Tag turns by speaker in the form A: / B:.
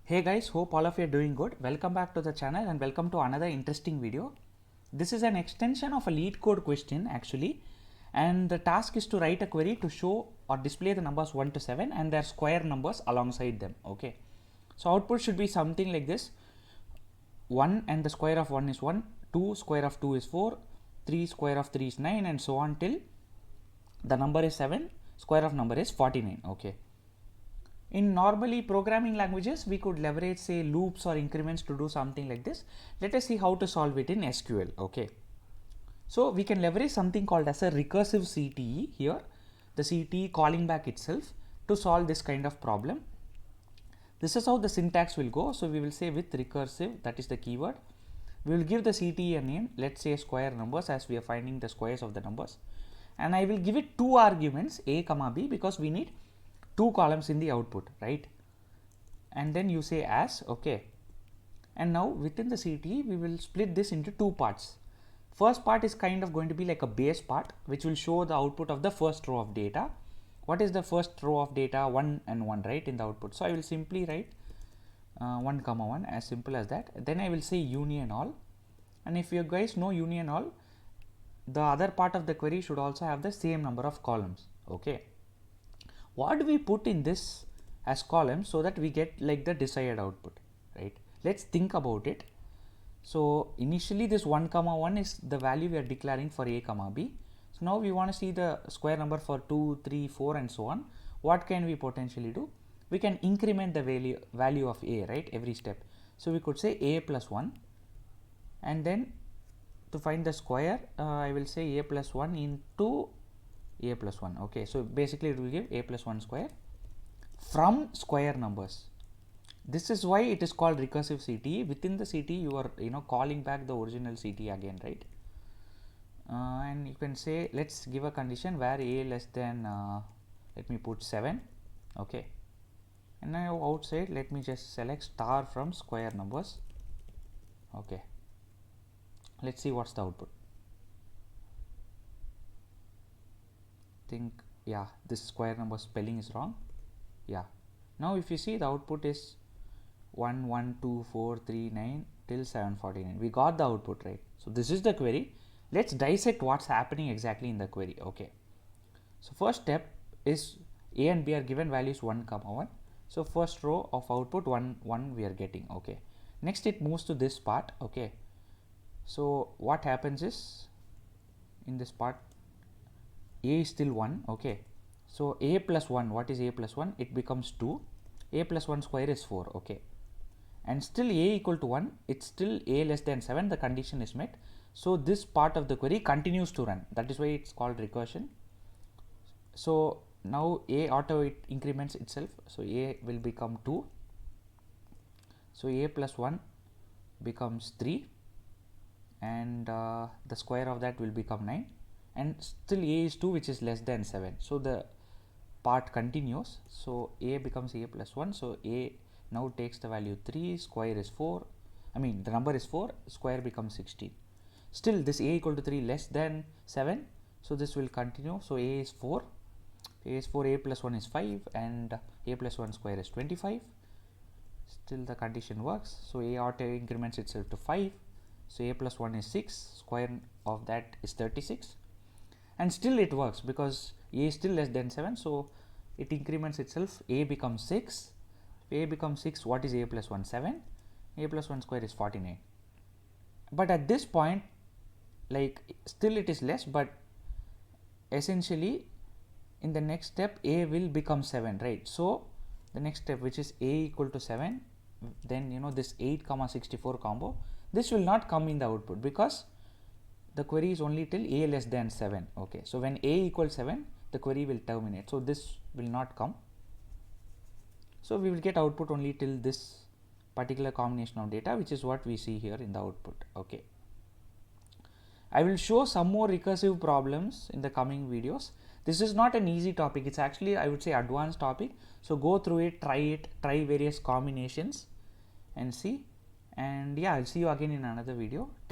A: Hey guys, hope all of you are doing good. Welcome back to the channel and welcome to another interesting video. This is an extension of a LeetCode question actually, and the task is to write a query to show or display the numbers 1 to 7 and their square numbers alongside them. Okay, so output should be something like this: 1 and the square of 1 is 1, 2 square of 2 is 4, 3 square of 3 is 9, and so on till the number is 7, square of number is 49. Okay. In normally programming languages, we could leverage say loops or increments to do something like this. Let us see how to solve it in SQL. Okay. So we can leverage something called as a recursive CTE here, the CTE calling back itself to solve this kind of problem. This is how the syntax will go. So we will say with recursive, that is the keyword. We will give the CTE a name, let's say square numbers, as we are finding the squares of the numbers. And I will give it two arguments, a comma b, because we need two columns in the output, right? And then you say as, okay. And now within the CTE, we will split this into two parts. First part is kind of going to be like a base part, which will show the output of the first row of data. What is the first row of data? 1 and 1, right, in the output. So I will simply write 1 comma 1, as simple as that. Then I will say union all. And if you guys know union all, the other part of the query should also have the same number of columns. Okay. What do we put in this as columns so that we get like the desired output, right? Let's think about it. So initially this 1 comma 1 is the value we are declaring for a comma b. So now we want to see the square number for 2, 3, 4 and so on. What can we potentially do? We can increment the value of a, right, every step. So we could say a plus 1, and then to find the square, I will say a plus 1 into a plus 1. Okay, so basically it will give a plus 1 square from square numbers. This is why it is called recursive CTE. Within the CTE, you are calling back the original CTE again, right? And you can say, let's give a condition where a less than let me put 7. Okay, and now outside let me just select star from square numbers. Okay, let's see what's the output. Think, yeah, this square number spelling is wrong. Yeah, now if you see, the output is 1 1 2 4 3 9 till 749. We got the output, right? So this is the query. Let's dissect what's happening exactly in the query. Okay, so first step is a and b are given values 1 comma 1. So first row of output 1 1 we are getting. Okay, next it moves to this part. Okay, so what happens is, in this part a is still 1. Okay, so a plus 1, what is a plus 1? It becomes 2. A plus 1 square is 4. Okay, and still a equal to 1, it's still a less than 7, the condition is met. So this part of the query continues to run. That is why it's called recursion. So now a auto increments itself. So a will become 2. So a plus 1 becomes 3, and the square of that will become 9. And still a is 2, which is less than 7. So the part continues. So a becomes a plus 1. So a now takes the value 3, square is 4. I mean the number is 4, square becomes 16. Still this a equal to 3 less than 7. So this will continue. So a is 4. A is 4, a plus 1 is 5, and a plus 1 square is 25. Still the condition works. So a auto increments itself to 5. So a plus 1 is 6, square of that is 36. And still it works because a is still less than 7. So it increments itself. A becomes 6. A becomes 6. What is a plus 1? 7. A plus 1 square is 49. But at this point, like, still it is less, but essentially in the next step a will become 7, right? So the next step, which is a equal to 7, then this 8 comma 64 combo, this will not come in the output because the query is only till a less than 7. Okay, so when a equals 7, the query will terminate. So this will not come. So we will get output only till this particular combination of data, which is what we see here in the output. Okay, I will show some more recursive problems in the coming videos. This is not an easy topic. It's actually, I would say, advanced topic. So go through it, try various combinations and see. And yeah, I'll see you again in another video.